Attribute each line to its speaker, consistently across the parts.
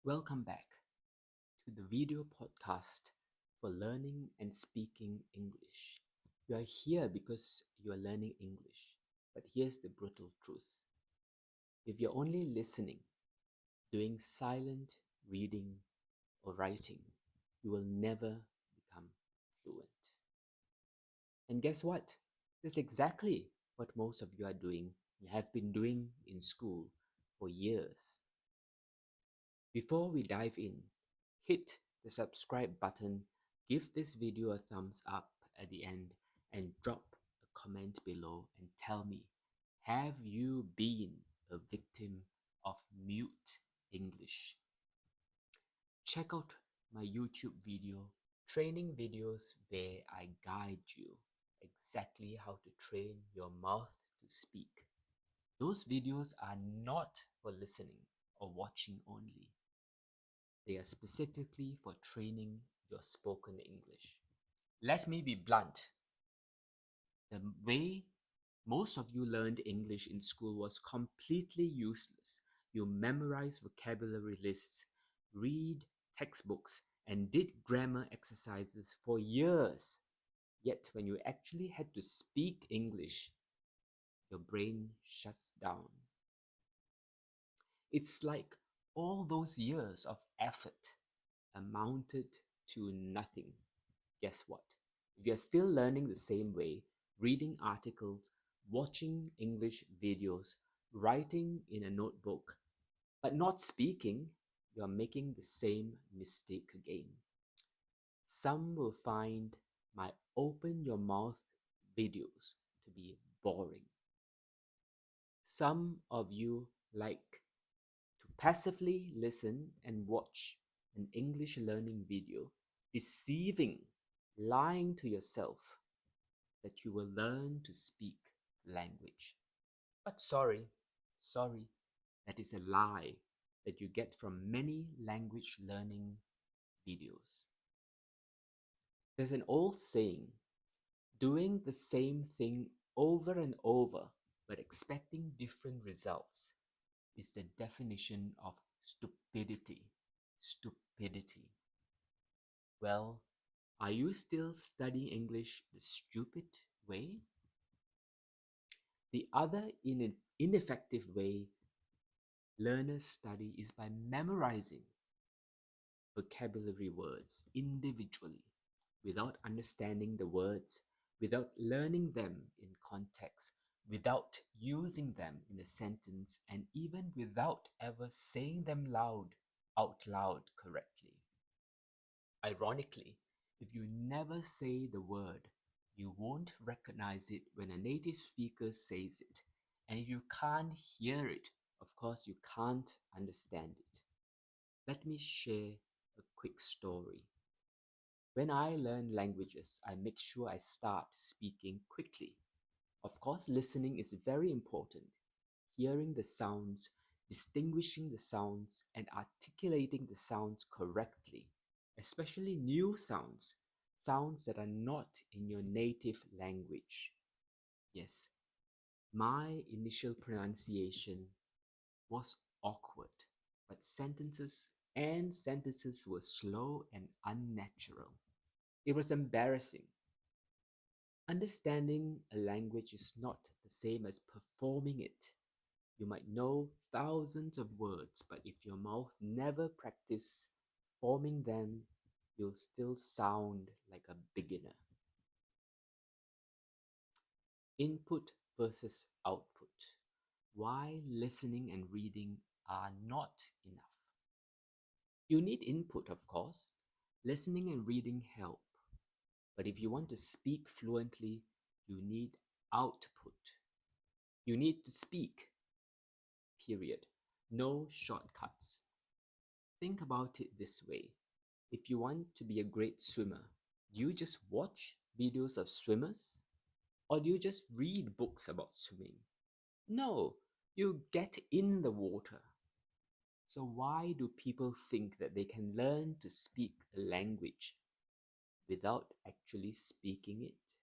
Speaker 1: Welcome back to the video podcast for learning and speaking English. You are here because you are learning English, but here's the brutal truth. If you're only listening, doing silent reading or writing, you will never become fluent. And guess what? That's exactly what most of you are doing and have been doing in school for years. Before we dive in, hit the subscribe button, give this video a thumbs up at the end, and drop a comment below and tell me, have you been a victim of mute English? Check out my YouTube video, training videos where I guide you exactly how to train your mouth to speak. Those videos are not for listening or watching only. They are specifically for training your spoken English. Let me be blunt. The way most of you learned English in school was completely useless. You memorized vocabulary lists, read textbooks, and did grammar exercises for years. Yet when you actually had to speak English, your brain shuts down. It's like all those years of effort amounted to nothing. Guess what? If you're still learning the same way, reading articles, watching English videos, writing in a notebook, but not speaking, you're making the same mistake again. Some will find my open your mouth videos to be boring. Some of you like to passively listen and watch an English learning video, deceiving, lying to yourself that you will learn to speak the language. But sorry, that is a lie that you get from many language learning videos. There's an old saying, doing the same thing over and over but expecting different results is the definition of stupidity. Stupidity. Well, are you still studying English the stupid way? The other ineffective way learners study is by memorizing vocabulary words individually without understanding the words, without learning them in context, without using them in a sentence, and even without ever saying them out loud correctly. Ironically, if you never say the word, you won't recognize it when a native speaker says it. And if you can't hear it, of course, you can't understand it. Let me share a quick story. When I learn languages, I make sure I start speaking quickly. Of course, listening is very important. Hearing the sounds, distinguishing the sounds, and articulating the sounds correctly, especially new sounds, sounds that are not in your native language. Yes, my initial pronunciation was awkward, but sentences were slow and unnatural. It was embarrassing. Understanding a language is not the same as performing it. You might know thousands of words, but if your mouth never practice forming them, you'll still sound like a beginner. Input versus output. Why listening and reading are not enough. You need input, of course. Listening and reading help. But if you want to speak fluently, you need output. You need to speak, period. No shortcuts. Think about it this way. If you want to be a great swimmer, do you just watch videos of swimmers? Or do you just read books about swimming? No, you get in the water. So why do people think that they can learn to speak a language without actually speaking it?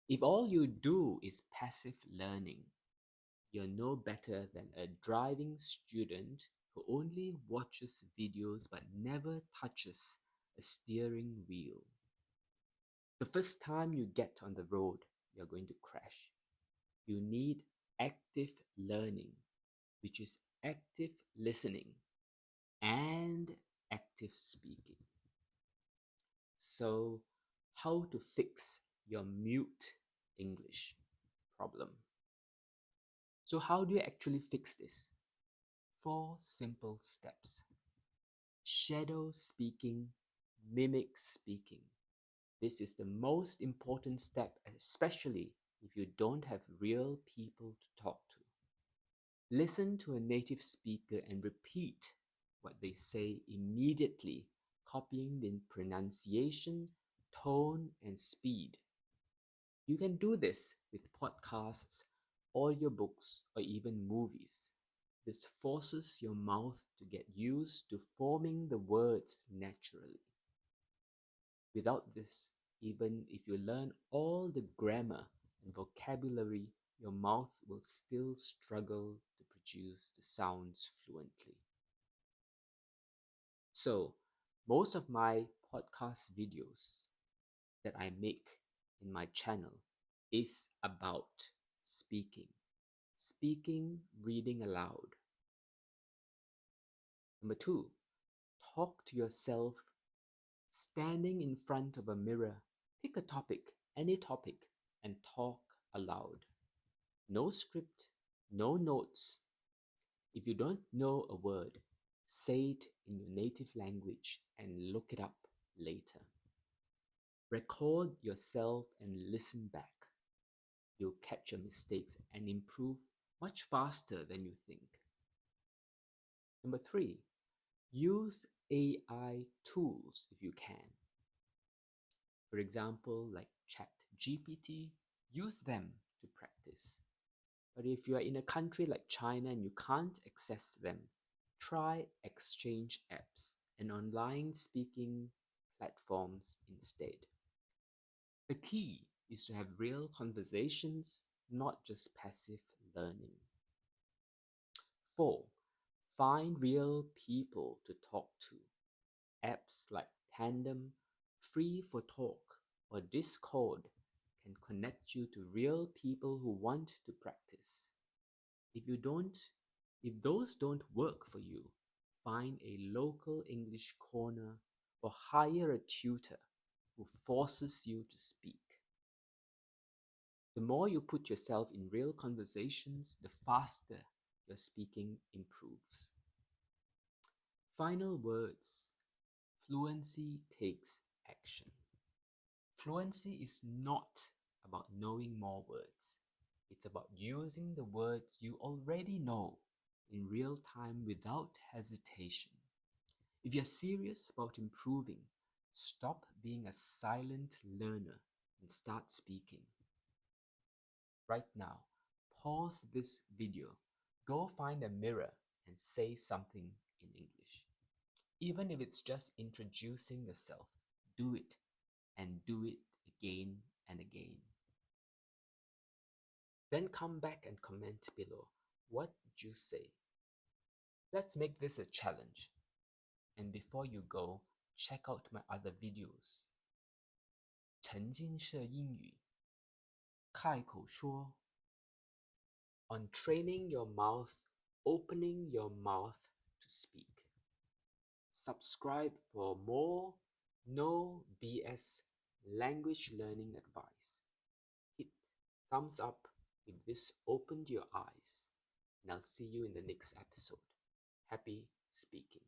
Speaker 1: If all you do is passive learning, you're no better than a driving student who only watches videos but never touches a steering wheel. The first time you get on the road, you're going to crash. You need active learning, which is active listening and active speaking. So, how to fix your mute English problem? So, how do you actually fix this? 4 simple steps. Shadow speaking, mimic speaking. This is the most important step, especially if you don't have real people to talk to. Listen to a native speaker and repeat what they say immediately, copying the pronunciation, tone, and speed. You can do this with podcasts, audiobooks, or even movies. This forces your mouth to get used to forming the words naturally. Without this, even if you learn all the grammar and vocabulary, your mouth will still struggle to produce the sounds fluently. So, most of my podcast videos that I make in my channel is about speaking. Speaking, reading aloud. Number 2, talk to yourself standing in front of a mirror. Pick a topic, any topic, and talk aloud. No script, no notes. If you don't know a word, say it in your native language and look it up later. Record yourself and listen back. You'll catch your mistakes and improve much faster than you think. Number 3, use AI tools if you can. For example, like ChatGPT, use them to practice. But if you are in a country like China and you can't access them, try exchange apps and online speaking platforms instead. The key is to have real conversations, not just passive learning. 4, find real people to talk to. Apps like Tandem, Free for Talk, or Discord can connect you to real people who want to practice. If those don't work for you, find a local English corner or hire a tutor who forces you to speak. The more you put yourself in real conversations, the faster your speaking improves. Final words. Fluency takes action. Fluency is not about knowing more words. It's about using the words you already know in real time without hesitation. If you're serious about improving, stop being a silent learner and start speaking. Right now, pause this video, go find a mirror and say something in English. Even if it's just introducing yourself, do it and do it again and again. Then come back and comment below. What did you say? Let's make this a challenge. And before you go, check out my other videos. 沉浸式英语开口说 on training your mouth, opening your mouth to speak. Subscribe for more no BS language learning advice. Hit thumbs up if this opened your eyes, and I'll see you in the next episode. Happy speaking.